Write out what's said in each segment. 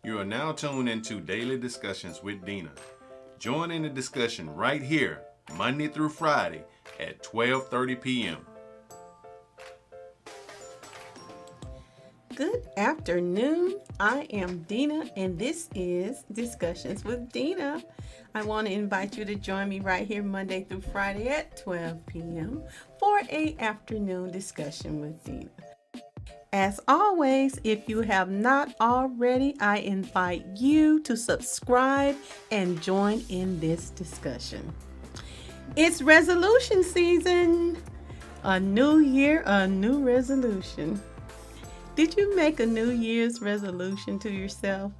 You are now tuned into Daily Discussions with Dena. Join in the discussion right here, Monday through Friday at 12:30 p.m. Good afternoon. I am Dena, and this is Discussions with Dena. I want to invite you to join me right here Monday through Friday at 12 p.m. for a afternoon discussion with Dena. As always, if you have not already, I invite you to subscribe and join in this discussion. It's resolution season. A new year, a new resolution. Did you make a New Year's resolution to yourself?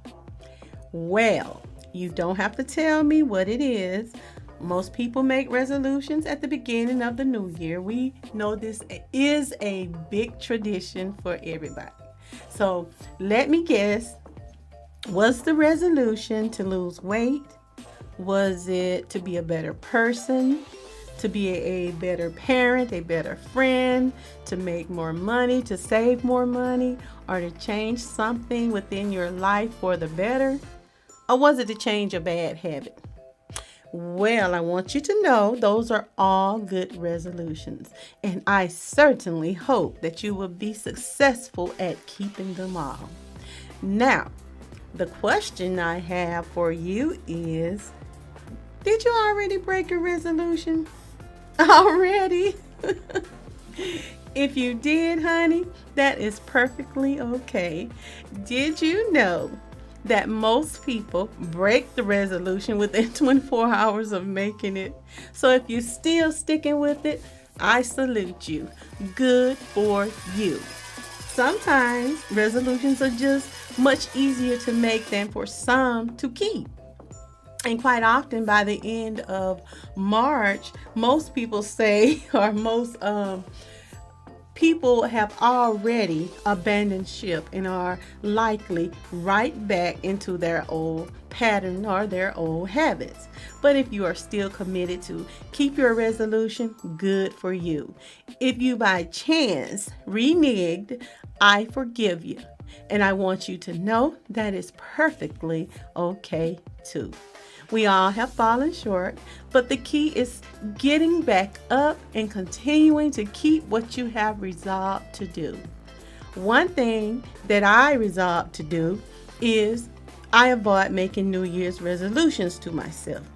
Well, you don't have to tell me what it is. Most people make resolutions at the beginning of the new year. We know this is a big tradition for everybody. So let me guess. Was the resolution to lose weight? Was it to be a better person? To be a better parent, a better friend, to make more money, to save more money, or to change something within your life for the better? Or was it to change a bad habit? Well, I want you to know those are all good resolutions, and I certainly hope that you will be successful at keeping them all. Now, the question I have for you is, did you already break a resolution? Already? If you did, honey, that is perfectly okay. Did you know that most people break the resolution within 24 hours of making it? So if you're still sticking with it, I salute you. Good for you. Sometimes resolutions are just much easier to make than for some to keep. And quite often by the end of March, most people say, or most people have already abandoned ship and are likely right back into their old pattern or their old habits. But if you are still committed to keep your resolution, good for you. If you by chance reneged, I forgive you. And I want you to know that is perfectly okay too. We all have fallen short, but the key is getting back up and continuing to keep what you have resolved to do. One thing that I resolved to do is I avoid making New Year's resolutions to myself.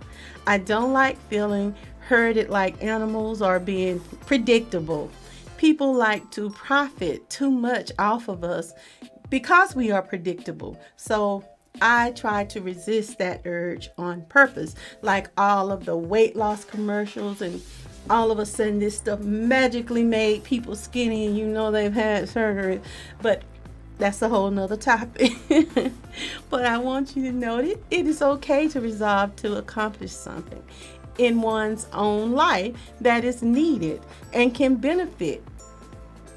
I don't like feeling herded like animals or being predictable. People like to profit too much off of us because we are predictable. So I try to resist that urge on purpose, like all of the weight loss commercials, and all of a sudden this stuff magically made people skinny and you know they've had surgery. But that's a whole nother topic. But I want you to know that it is okay to resolve to accomplish something in one's own life that is needed and can benefit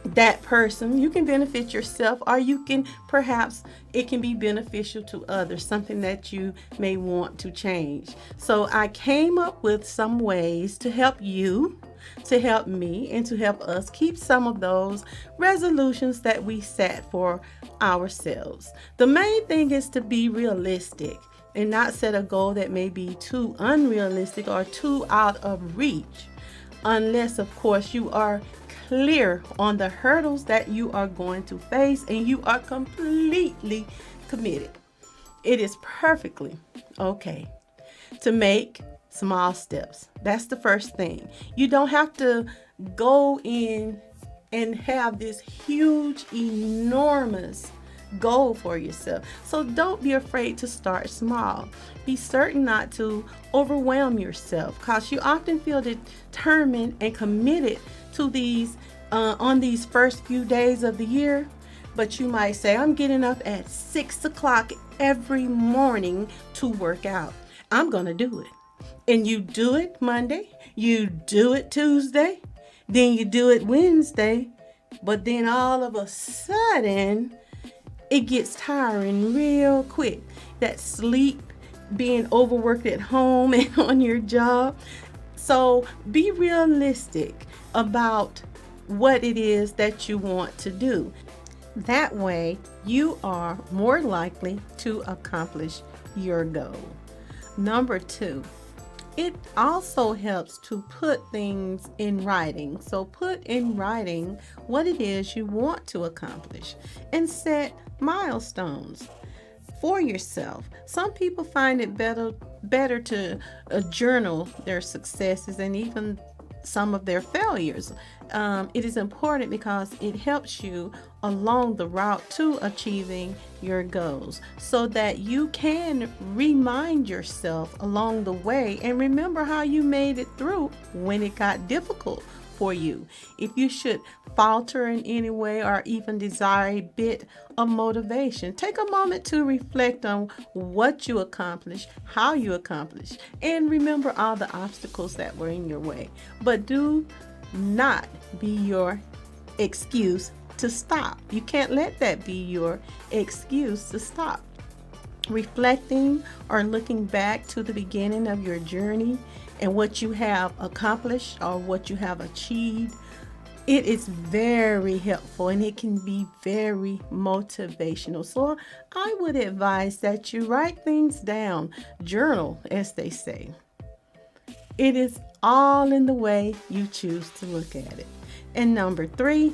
that person. You can benefit yourself, or you can perhaps it can be beneficial to others, something that you may want to change. So I came up with some ways to help you, to help me, and to help us keep some of those resolutions that we set for ourselves. The main thing is to be realistic and not set a goal that may be too unrealistic or too out of reach, unless of course you are clear on the hurdles that you are going to face and you are completely committed. It is perfectly okay to make small steps. That's the first thing. You don't have to go in and have this huge, enormous goal for yourself. So don't be afraid to start small. Be certain not to overwhelm yourself, because you often feel determined and committed to these on these first few days of the year. But you might say, I'm getting up at 6 o'clock every morning to work out. I'm going to do it. And you do it Monday, you do it Tuesday, then you do it Wednesday. But then all of a sudden, it gets tiring real quick. That sleep, being overworked at home and on your job. So be realistic about what it is that you want to do. That way, you are more likely to accomplish your goal. Number 2, it also helps to put things in writing. So put in writing what it is you want to accomplish and set milestones for yourself. Some people find it better to journal their successes and even some of their failures. It is important because it helps you along the route to achieving your goals so that you can remind yourself along the way and remember how you made it through when it got difficult for you. If you should falter in any way or even desire a bit of motivation, take a moment to reflect on what you accomplished, how you accomplished, and remember all the obstacles that were in your way. But do not be your excuse to stop. You can't let that be your excuse to stop. Reflecting or looking back to the beginning of your journey and what you have accomplished or what you have achieved, it is very helpful and it can be very motivational. So I would advise that you write things down, journal, as they say. It is all in the way you choose to look at it. And number 3,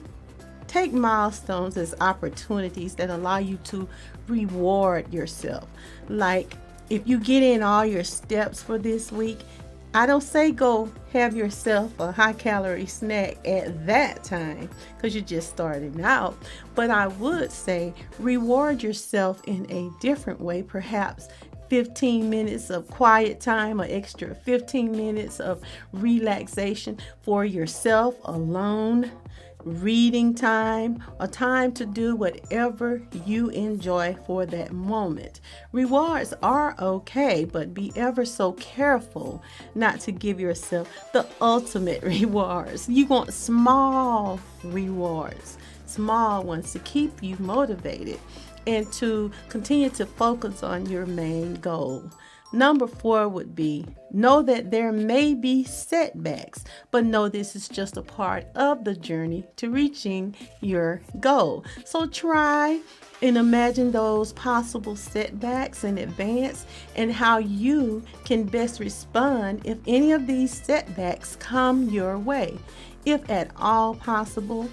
take milestones as opportunities that allow you to reward yourself. Like if you get in all your steps for this week, I don't say go have yourself a high calorie snack at that time because you're just starting out. But I would say reward yourself in a different way, perhaps 15 minutes of quiet time, or extra 15 minutes of relaxation for yourself alone, reading time, a time to do whatever you enjoy for that moment. Rewards are okay, but be ever so careful not to give yourself the ultimate rewards. You want small rewards, small ones to keep you motivated and to continue to focus on your main goal. Number 4 would be know that there may be setbacks, but know this is just a part of the journey to reaching your goal. So try and imagine those possible setbacks in advance and how you can best respond if any of these setbacks come your way. If at all possible,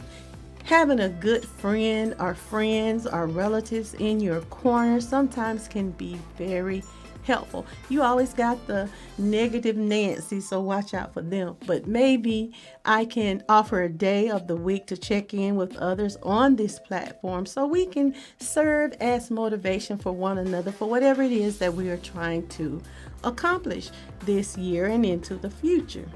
having a good friend or friends or relatives in your corner sometimes can be very helpful. You always got the negative Nancy, so watch out for them. But maybe I can offer a day of the week to check in with others on this platform so we can serve as motivation for one another for whatever it is that we are trying to accomplish this year and into the future.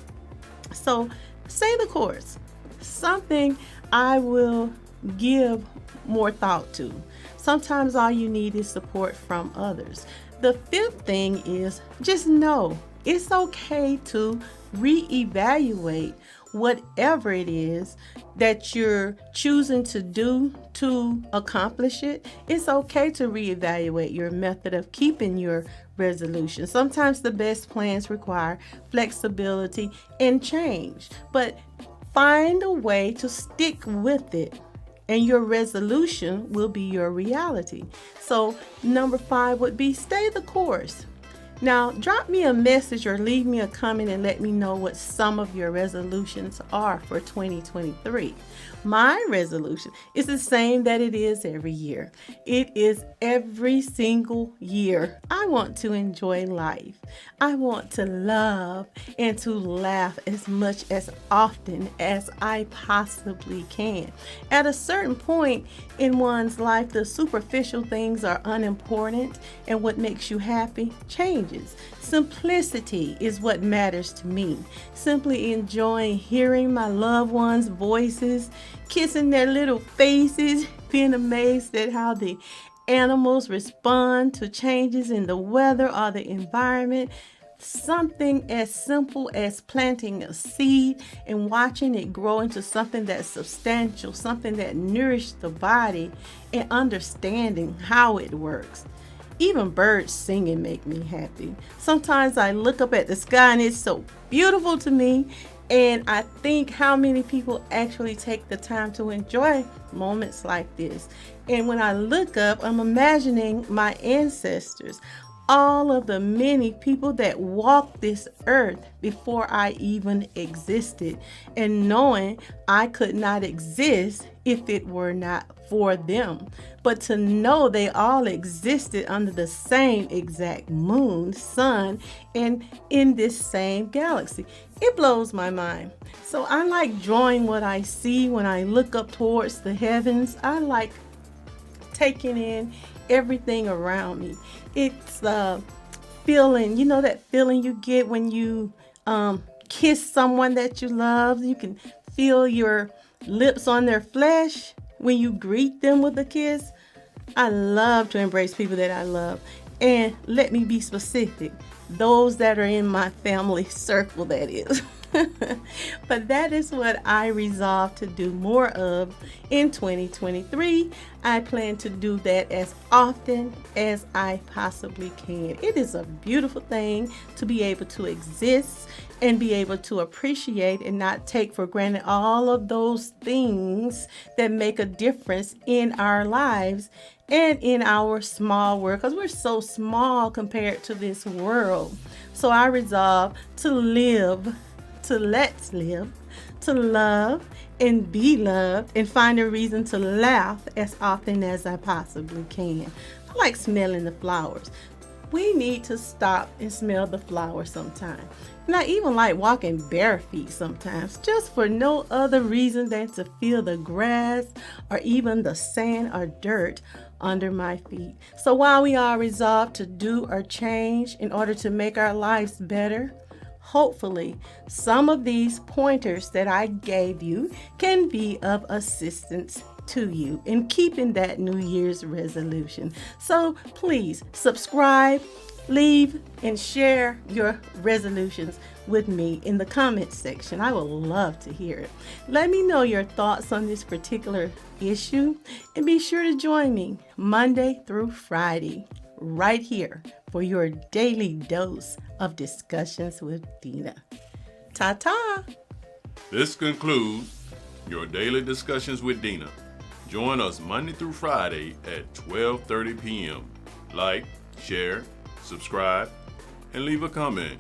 So stay the course. Something I will give more thought to. Sometimes all you need is support from others. The 5th thing is just know it's okay to reevaluate whatever it is that you're choosing to do to accomplish it. It's okay to reevaluate your method of keeping your resolution. Sometimes the best plans require flexibility and change, but find a way to stick with it, and your resolution will be your reality. So number 5 would be stay the course. Now, drop me a message or leave me a comment and let me know what some of your resolutions are for 2023. My resolution is the same that it is every year. It is every single year. I want to enjoy life. I want to love and to laugh as much as often as I possibly can. At a certain point in one's life, the superficial things are unimportant and what makes you happy changes. Simplicity is what matters to me. Simply enjoying hearing my loved ones' voices, kissing their little faces, being amazed at how the animals respond to changes in the weather or the environment. Something as simple as planting a seed and watching it grow into something that's substantial, something that nourishes the body, and understanding how it works. Even birds singing make me happy. Sometimes I look up at the sky and it's so beautiful to me, And I think how many people actually take the time to enjoy moments like this. And when I look up, I'm imagining my ancestors, all of the many people that walked this earth before I even existed, and knowing I could not exist if it were not for them. But to know they all existed under the same exact moon, sun, and in this same galaxy, it blows my mind. So I like drawing what I see when I look up towards the heavens. I like taking in everything around me. It's feeling, that feeling you get when you kiss someone that you love. You can feel your lips on their flesh when you greet them with a kiss. I love to embrace people that I love. And let me be specific, those that are in my family circle, that is. But that is what I resolved to do more of in 2023. I plan to do that as often as I possibly can. It is a beautiful thing to be able to exist and be able to appreciate and not take for granted all of those things that make a difference in our lives and in our small world, because we're so small compared to this world. So I resolve to live, to let's live, to love and be loved, and find a reason to laugh as often as I possibly can. I like smelling the flowers. We need to stop and smell the flowers sometime. And I even like walking bare feet sometimes, just for no other reason than to feel the grass or even the sand or dirt under my feet. So while we are resolved to do or change in order to make our lives better, hopefully some of these pointers that I gave you can be of assistance to you in keeping that New Year's resolution. So please subscribe, leave, and share your resolutions with me in the comments section. I would love to hear it. Let me know your thoughts on this particular issue, and be sure to join me Monday through Friday right here for your daily dose of discussions with Dena. Ta-ta! This concludes your daily discussions with Dena. Join us Monday through Friday at 12:30 p.m. Like, share, subscribe, and leave a comment.